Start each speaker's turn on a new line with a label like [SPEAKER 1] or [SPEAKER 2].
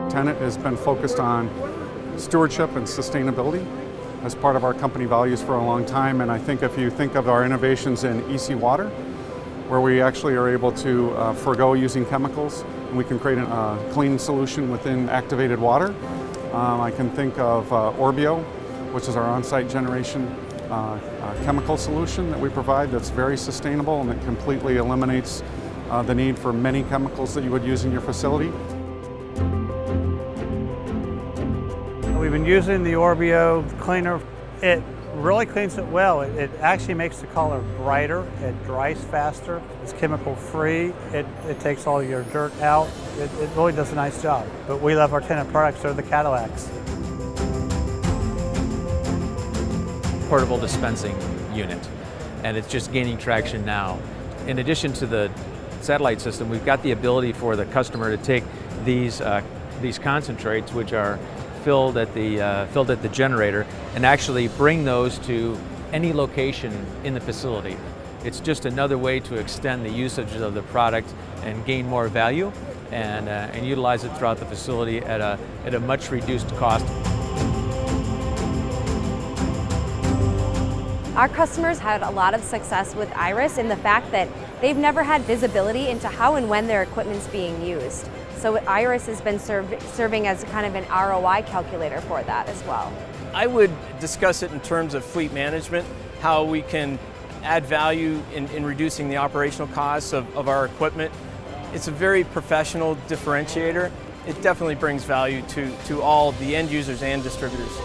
[SPEAKER 1] Tennant has been focused on stewardship and sustainability as part of our company values for a long time, and I think if you think of our innovations in EC Water, where we actually are able to forego using chemicals, and we can create a clean solution within activated water. I can think of Orbio, which is our on-site generation chemical solution that we provide that's very sustainable and that completely eliminates the need for many chemicals that you would use in your facility.
[SPEAKER 2] We've been using the Orbio cleaner. It really cleans it well. It actually makes the color brighter. It dries faster. It's chemical free. It takes all your dirt out. It really does a nice job. But we love our Tennant products. They're the Cadillacs.
[SPEAKER 3] Portable dispensing unit, and it's just gaining traction now. In addition to the satellite system, we've got the ability for the customer to take these concentrates, which are filled at the generator, and actually bring those to any location in the facility. It's just another way to extend the usage of the product and gain more value, and utilize it throughout the facility at a much reduced cost.
[SPEAKER 4] Our customers had a lot of success with Iris in the fact that they've never had visibility into how and when their equipment's being used. So Iris has been serving as kind of an ROI calculator for that as well.
[SPEAKER 5] I would discuss it in terms of fleet management, how we can add value in reducing the operational costs of our equipment. It's a very professional differentiator. It definitely brings value to all the end users and distributors.